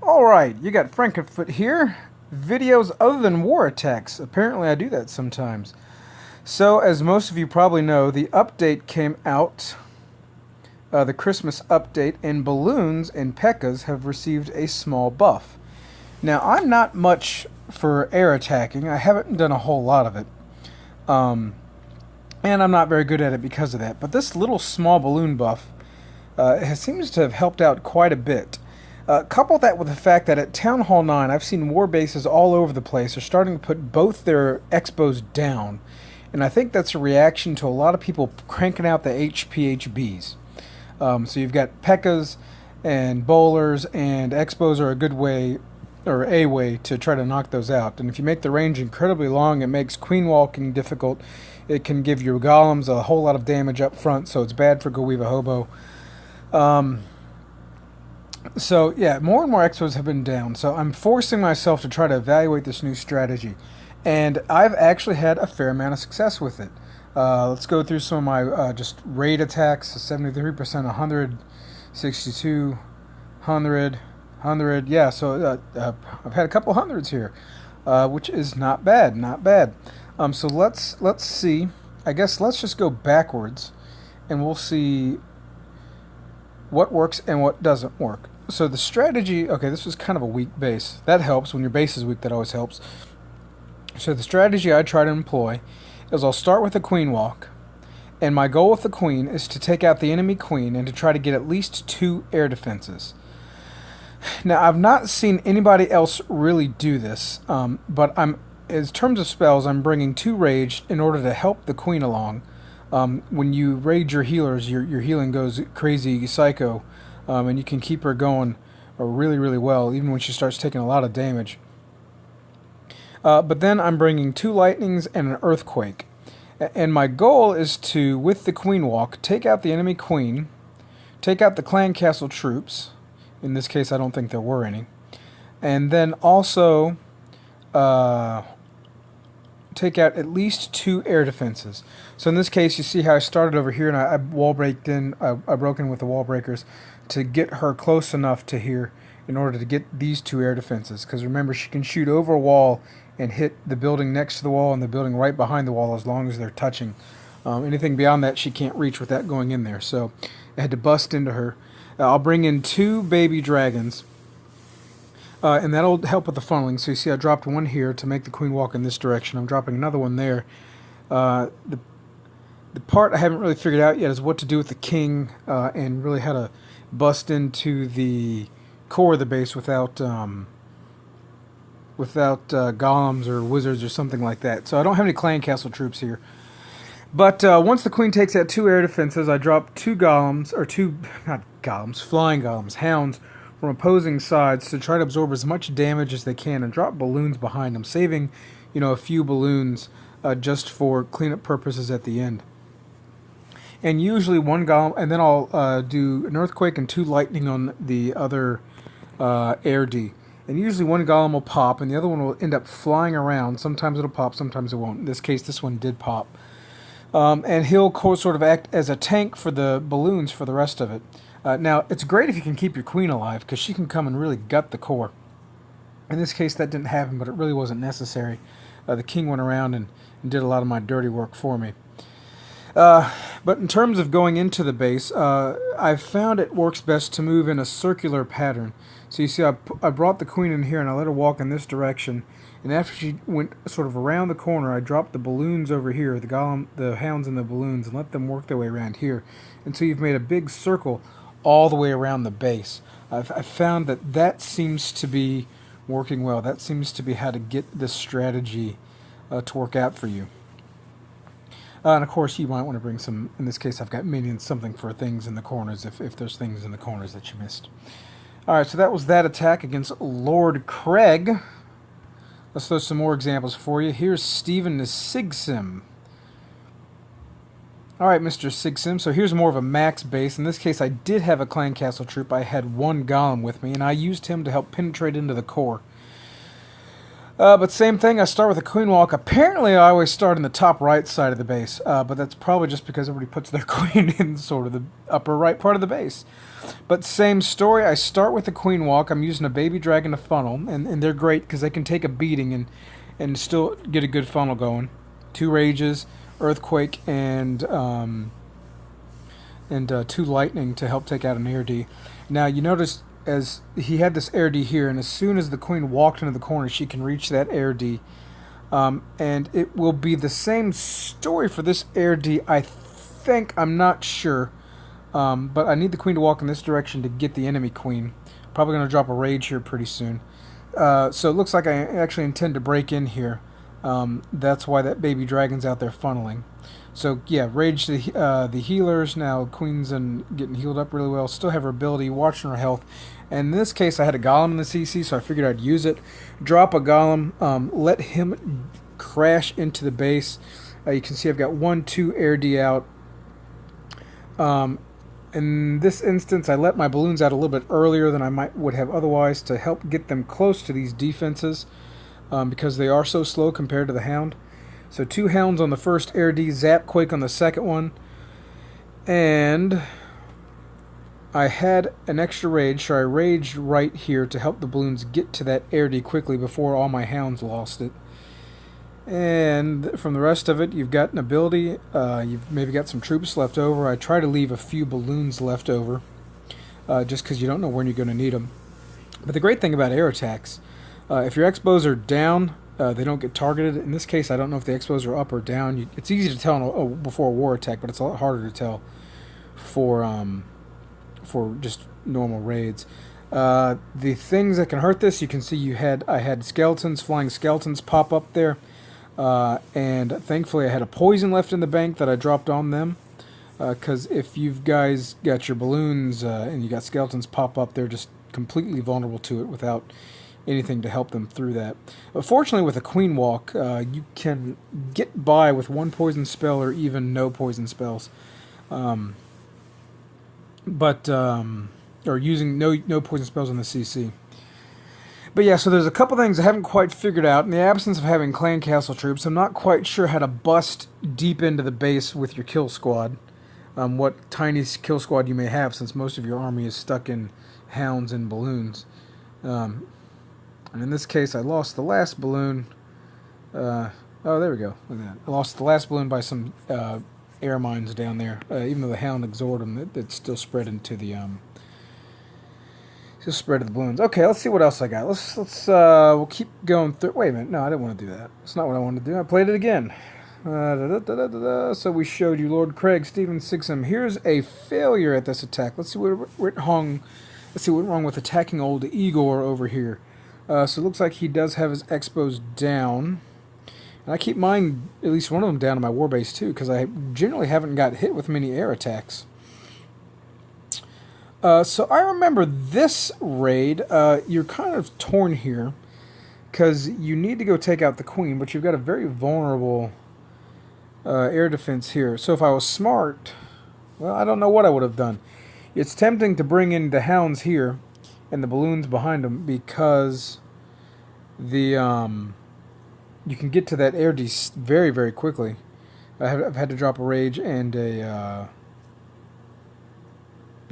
Alright, you got Frankenfoot here. Videos other than war attacks. Apparently I do that sometimes. So, as most of you probably know, the update came out, the Christmas update, and balloons and P.E.K.K.A.s have received a small buff. Now, I'm not much for air attacking. I haven't done a whole lot of it. And I'm not very good at it because of that. But this little small balloon buff seems to have helped out quite a bit. Couple that with the fact that at Town Hall 9, I've seen war bases all over the place are starting to put both their expos down. And I think that's a reaction to a lot of people cranking out the HPHBs. So you've got P.E.K.K.A.s and bowlers, and expos are a good way, or a way, to try to knock those out. And if you make the range incredibly long, it makes queen walking difficult. It can give your golems a whole lot of damage up front, so it's bad for Go Weave a Hobo. So, yeah, more and more expos have been down, so I'm forcing myself to try to evaluate this new strategy. And I've actually had a fair amount of success with it. Let's go through some of my just raid attacks. 73%, 100, 62, 100, 100. Yeah, so I've had a couple hundreds here, which is not bad, not bad. So let's see. I guess let's just go backwards, and we'll see what works and what doesn't work. So the strategy, okay, this was kind of a weak base. That helps. When your base is weak, that always helps. So the strategy I try to employ is I'll start with a queen walk, and my goal with the queen is to take out the enemy queen and to try to get at least 2 air defenses. Now, I've not seen anybody else really do this, but in terms of spells, I'm bringing 2 rage in order to help the queen along. When you rage your healers, your healing goes crazy psycho, and you can keep her going really, really well, even when she starts taking a lot of damage. But then I'm bringing 2 lightnings and an earthquake. And my goal is to, with the queen walk, take out the enemy queen, take out the clan castle troops. In this case, I don't think there were any. And then also take out at least 2 air defenses. So in this case, you see how I started over here, and I wall breaked in. I broke in with the wall breakers to get her close enough to here in order to get these 2 air defenses. Because remember, she can shoot over a wall and hit the building next to the wall and the building right behind the wall as long as they're touching. Anything beyond that, she can't reach without going in there. So I had to bust into her. I'll bring in 2 baby dragons. And that'll help with the funneling. So you see I dropped 1 here to make the queen walk in this direction. I'm dropping another one there. The part I haven't really figured out yet is what to do with the king, and really how to bust into the core of the base without golems or wizards or something like that. So I don't have any clan castle troops here. But once the queen takes out 2 air defenses, I drop 2 golems, or 2, not golems, flying golems, hounds, from opposing sides to try to absorb as much damage as they can and drop balloons behind them, saving, a few balloons just for cleanup purposes at the end. And usually 1 golem, and then I'll do an earthquake and 2 lightning on the other air D. And usually 1 golem will pop, and the other one will end up flying around. Sometimes it'll pop, sometimes it won't. In this case, this one did pop. And he'll sort of act as a tank for the balloons for the rest of it. Now, it's great if you can keep your queen alive, because she can come and really gut the core. In this case, that didn't happen, but it really wasn't necessary. The king went around and did a lot of my dirty work for me. But in terms of going into the base, I've found it works best to move in a circular pattern. So you see, I brought the queen in here, and I let her walk in this direction. And after she went sort of around the corner, I dropped the balloons over here, the hounds and the balloons, and let them work their way around here. And so you've made a big circle all the way around the base. I've found that seems to be working well. That seems to be how to get this strategy to work out for you. And of course, you might want to bring some, in this case, I've got minions, something for things in the corners, if there's things in the corners that you missed. Alright, so that was that attack against Lord Craig. Let's throw some more examples for you. Here's Stephen the Sigsim. Alright, Mr. Sigsim, so here's more of a max base. In this case, I did have a clan castle troop. I had 1 golem with me, and I used him to help penetrate into the core. But same thing, I start with a queen walk. Apparently, I always start in the top right side of the base, but that's probably just because everybody puts their queen in sort of the upper right part of the base. But same story, I start with a queen walk. I'm using a baby dragon to funnel, and they're great because they can take a beating and still get a good funnel going. 2 rages, earthquake, and 2 lightning to help take out an air D. Now you notice as he had this air D here, and as soon as the queen walked into the corner, she can reach that air D. And it will be the same story for this air D, I think. I'm not sure. But I need the queen to walk in this direction to get the enemy queen. Probably going to drop a rage here pretty soon. So it looks like I actually intend to break in here. That's why that baby dragon's out there funneling. So yeah, rage the healers. Now queen's and getting healed up really well. Still have her ability, watching her health. And in this case, I had a golem in the CC, so I figured I'd use it. Drop a golem, let him crash into the base. You can see I've got 1, 2 air D out. In this instance, I let my balloons out a little bit earlier than I would have otherwise to help get them close to these defenses because they are so slow compared to the hound. So 2 hounds on the first air D, Zap Quake on the second one, and I had an extra rage, so I raged right here to help the balloons get to that air D quickly before all my hounds lost it. And from the rest of it, you've got an ability, you've maybe got some troops left over. I try to leave a few balloons left over, just because you don't know when you're going to need them. But the great thing about air attacks, if your expos are down, they don't get targeted. In this case, I don't know if the expos are up or down. It's easy to tell before a war attack, but it's a lot harder to tell for just normal raids. The things that can hurt this, you can see I had skeletons, flying skeletons pop up there. And thankfully I had a poison left in the bank that I dropped on them, because if you guys got your balloons and you got skeletons pop up, they're just completely vulnerable to it without anything to help them through that. But fortunately with a queen walk, you can get by with 1 poison spell or even no poison spells, or using no poison spells on the CC. But yeah, so there's a couple things I haven't quite figured out. In the absence of having clan castle troops, I'm not quite sure how to bust deep into the base with your kill squad. What tiny kill squad you may have, since most of your army is stuck in hounds and balloons. And in this case, I lost the last balloon. Oh, there we go. Look at that. I lost the last balloon by some air mines down there. Even though the hound exhorted them, it still spread into the just spread of the balloons. Okay, let's see what else I got. We'll keep going through. Wait a minute, no, I didn't want to do that. That's not what I wanted to do. I played it again. So we showed you Lord Craig, Stephen Sixham. Here's a failure at this attack. Let's see what went wrong. Let's see what went wrong with attacking old Igor over here. So it looks like he does have his expos down. And I keep mine, at least one of them, down in my warbase too, because I generally haven't got hit with many air attacks. So I remember this raid, you're kind of torn here, because you need to go take out the queen, but you've got a very vulnerable air defense here. So if I was smart, well, I don't know what I would have done. It's tempting to bring in the hounds here and the balloons behind them, because the you can get to that air D very, very quickly. I've had to drop a rage and a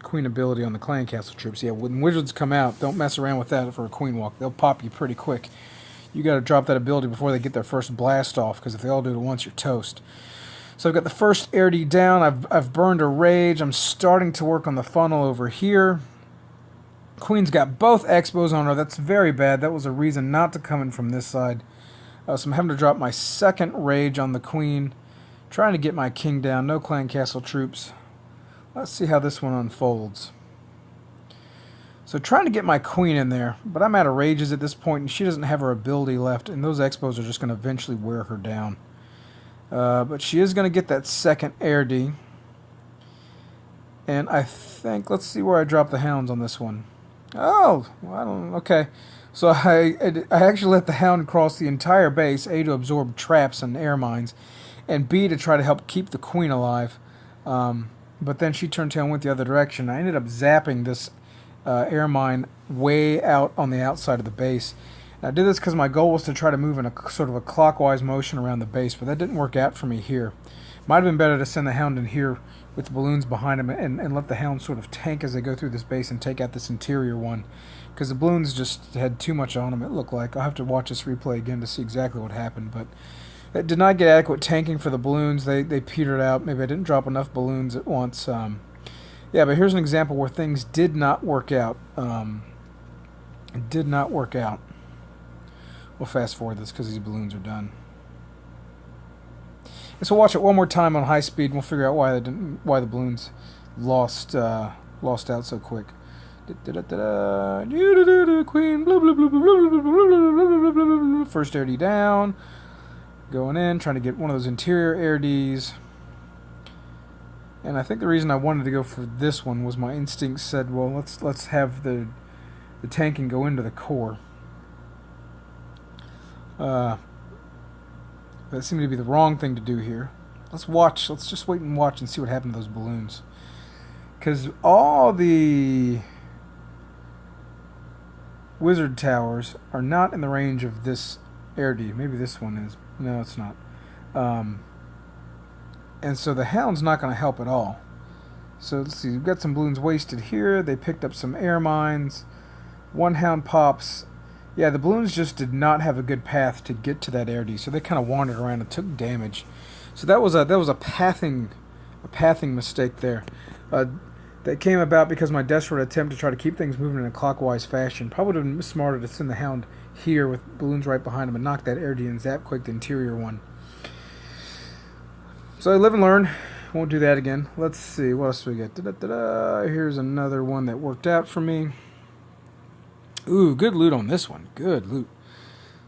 queen ability on the clan castle troops. Yeah, when wizards come out, don't mess around with that for a queen walk. They'll pop you pretty quick. You got to drop that ability before they get their first blast off, because if they all do it at once, you're toast. So I've got the first air D down. I've burned a rage. I'm starting to work on the funnel over here. Queen's got both expos on her. That's very bad. That was a reason not to come in from this side. So I'm having to drop my second rage on the queen, trying to get my king down. No clan castle troops. Let's see how this one unfolds. So trying to get my queen in there, but I'm out of rages at this point, and she doesn't have her ability left, and those expos are just going to eventually wear her down. But she is going to get that second air D. And I think, let's see where I drop the hounds on this one. Oh, well, I don't, okay. So I actually let the hound cross the entire base, A, to absorb traps and air mines, and B, to try to help keep the queen alive. But then she turned tail and went the other direction. I ended up zapping this air mine way out on the outside of the base. Now, I did this because my goal was to try to move in a sort of a clockwise motion around the base, but that didn't work out for me here. Might have been better to send the hound in here with the balloons behind him and let the hound sort of tank as they go through this base and take out this interior one, because the balloons just had too much on them, it looked like. I'll have to watch this replay again to see exactly what happened, but it did not get adequate tanking for the balloons. They petered out. Maybe I didn't drop enough balloons at once. Yeah, but here's an example where things did not work out. It did not work out. We'll fast forward this because these balloons are done. And so watch it one more time on high speed, and we'll figure out why the balloons lost out so quick. Queen, first air D down, going in, trying to get one of those interior air Ds. And I think the reason I wanted to go for this one was my instinct said, well, let's have the tanking go into the core. That seemed to be the wrong thing to do here. Let's just wait and watch and see what happened to those balloons. Because all the wizard towers are not in the range of this air D. Maybe this one is. No, it's not. And so the hound's not going to help at all. So let's see. We've got some balloons wasted here. They picked up some air mines. One hound pops. Yeah, the balloons just did not have a good path to get to that air D, so they kind of wandered around and took damage. So that was a pathing mistake there. That came about because my desperate attempt to try to keep things moving in a clockwise fashion. Probably would have been smarter to send the hound here with balloons right behind him and knock that air D and Zap Quake the interior one. So I live and learn. Won't do that again. Let's see, what else do we get? Here's another one that worked out for me. Ooh, good loot on this one. Good loot.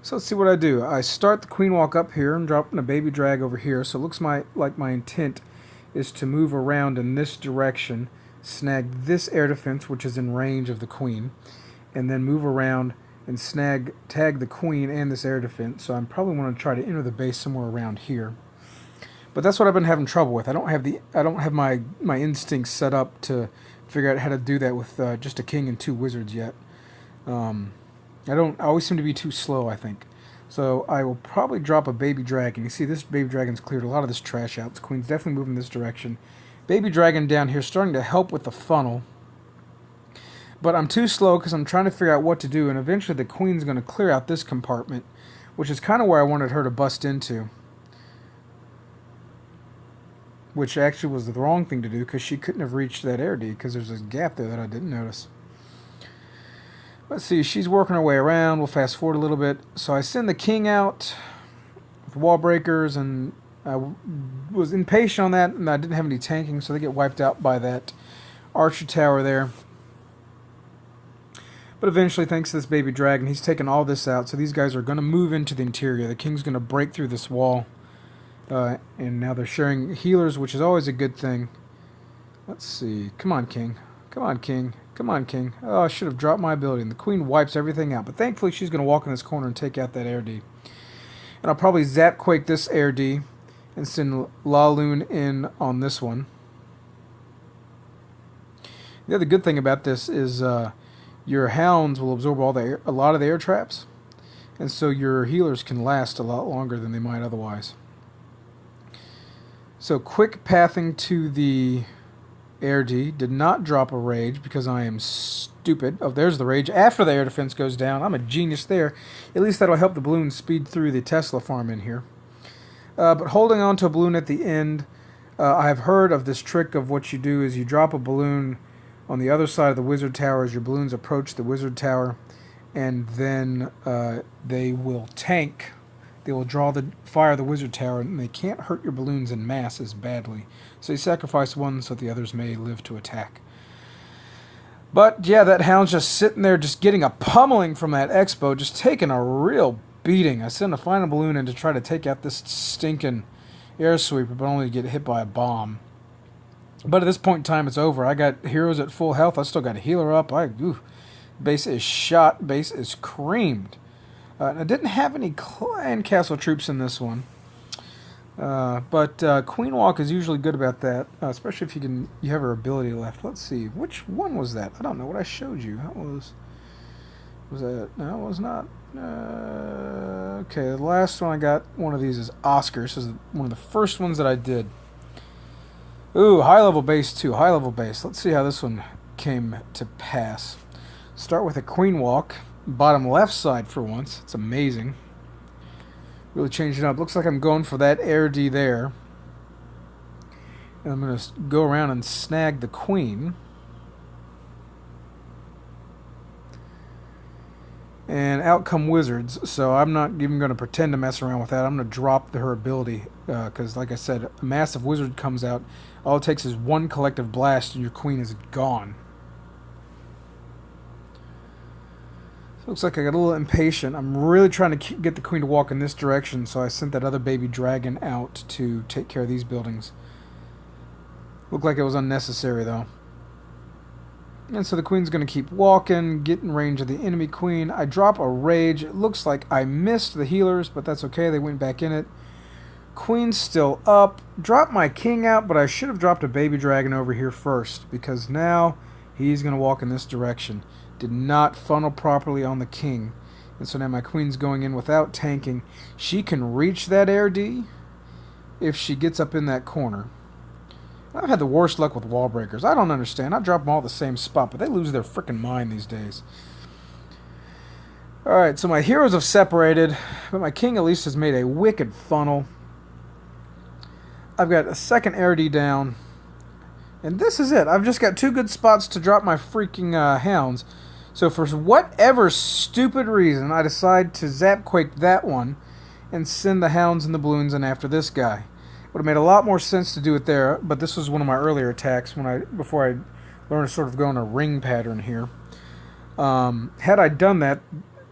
So let's see what I do. I start the queen walk up here. I'm dropping a baby drag over here. So it looks like my intent is to move around in this direction, snag this air defense, which is in range of the queen, and then move around and tag the queen and this air defense. So I'm probably want to try to enter the base somewhere around here. But that's what I've been having trouble with. I don't have my instincts set up to figure out how to do that with just a king and two wizards yet. I always seem to be too slow, I think. So I will probably drop a baby dragon. You see this baby dragon's cleared a lot of this trash out. The queen's definitely moving this direction. Baby dragon down here starting to help with the funnel. But I'm too slow because I'm trying to figure out what to do, and eventually the queen's going to clear out this compartment, which is kind of where I wanted her to bust into. Which actually was the wrong thing to do because she couldn't have reached that air D because there's a gap there that I didn't notice. Let's see, she's working her way around. We'll fast forward a little bit. So I send the king out with wall breakers, and I was impatient on that, and I didn't have any tanking, so they get wiped out by that archer tower there. But eventually, thanks to this baby dragon, he's taken all this out, so these guys are going to move into the interior. The king's going to break through this wall, and now they're sharing healers, which is always a good thing. Let's see. Come on, king. Come on, king. Come on, king. Oh, I should have dropped my ability. And the queen wipes everything out. But thankfully, she's going to walk in this corner and take out that air D. And I'll probably Zap Quake this air D and send Laloo in on this one. The other good thing about this is your hounds will absorb a lot of the air traps. And so your healers can last a lot longer than they might otherwise. So quick pathing to the air D. Did not drop a rage because I am stupid. Oh, there's the rage. After the air defense goes down. I'm a genius there. At least that'll help the balloon speed through the Tesla farm in here. But holding on to a balloon at the end, I've heard of this trick of what you do is you drop a balloon on the other side of the wizard tower as your balloons approach the wizard tower, and then they will tank. They will fire the wizard tower, and they can't hurt your balloons in mass as badly. So you sacrifice one so that the others may live to attack. But yeah, that hound's just sitting there just getting a pummeling from that expo, just taking a real beating. I sent a final balloon in to try to take out this stinking air sweeper, but only to get hit by a bomb. But at this point in time, it's over. I got heroes at full health. I still got a healer up. Base is shot. Base is creamed. I didn't have any clan castle troops in this one. But Queen Walk is usually good about that, especially if you have her ability left. Let's see, which one was that? I don't know what I showed you. That was that? No, it was not. Okay, the last one I got, one of these is Oscar. This is one of the first ones that I did. Ooh, high level base 2, high level base. Let's see how this one came to pass. Start with a queen walk, bottom left side for once. It's amazing. Really changed it up. Looks like I'm going for that air D there. And I'm going to go around and snag the queen. And out come wizards, so I'm not even going to pretend to mess around with that. I'm going to drop her ability, because like I said, a massive wizard comes out. All it takes is one collective blast and your queen is gone. So looks like I got a little impatient. I'm really trying to get the queen to walk in this direction, so I sent that other baby dragon out to take care of these buildings. Looked like it was unnecessary, though. And so the queen's going to keep walking, get in range of the enemy queen. I drop a rage. It looks like I missed the healers, but that's okay. They went back in it. Queen's still up. Drop my king out, but I should have dropped a baby dragon over here first, because now he's going to walk in this direction. Did not funnel properly on the king. And so now my queen's going in without tanking. She can reach that air D if she gets up in that corner. I've had the worst luck with wall breakers. I don't understand. I drop them all at the same spot, but they lose their freaking mind these days. Alright, so my heroes have separated, but my king at least has made a wicked funnel. I've got a second air D down, and this is it. I've just got 2 good spots to drop my freaking hounds. So for whatever stupid reason, I decide to Zap Quake that one and send the hounds and the balloons in after this guy. Would have made a lot more sense to do it there, but this was one of my earlier attacks before I learned to sort of go in a ring pattern here. Had I done that,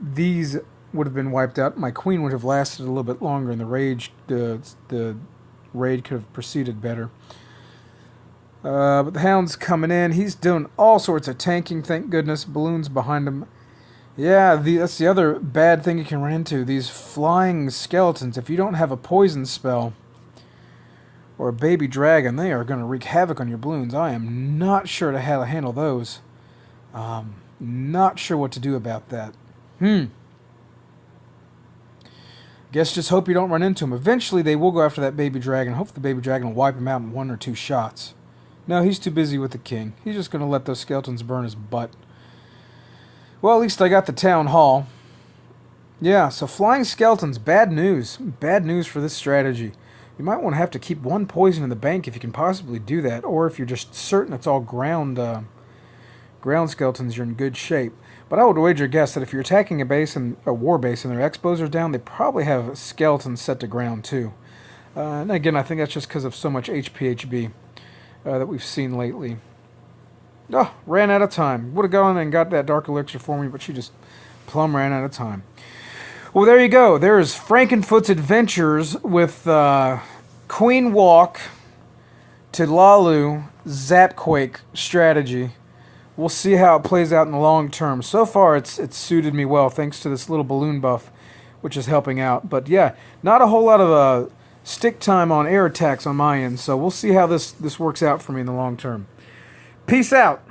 these would have been wiped out. My queen would have lasted a little bit longer, and the raid could have proceeded better. But the hound's coming in. He's doing all sorts of tanking, thank goodness. Balloons behind him. Yeah, that's the other bad thing you can run into. These flying skeletons, if you don't have a poison spell or a baby dragon, they are going to wreak havoc on your balloons. I am not sure how to handle those. Not sure what to do about that. Guess just hope you don't run into them. Eventually they will go after that baby dragon. Hope the baby dragon will wipe him out in 1 or 2 shots. No, he's too busy with the king. He's just going to let those skeletons burn his butt. Well, at least I got the town hall. Yeah, so flying skeletons, bad news. Bad news for this strategy. You might want to have to keep 1 poison in the bank if you can possibly do that, or if you're just certain it's all ground skeletons, you're in good shape. But I would wager a guess that if you're attacking a war base and their expos are down, they probably have skeletons set to ground too. And again, I think that's just because of so much HPHB that we've seen lately. Oh, ran out of time. Would have gone and got that dark elixir for me, but she just plumb ran out of time. Well, there you go. There's Frankenfoot's adventures with Queen Walk to Laloo Zap Quake strategy. We'll see how it plays out in the long term. So far, it's suited me well, thanks to this little balloon buff, which is helping out. But yeah, not a whole lot of stick time on air attacks on my end, so we'll see how this works out for me in the long term. Peace out.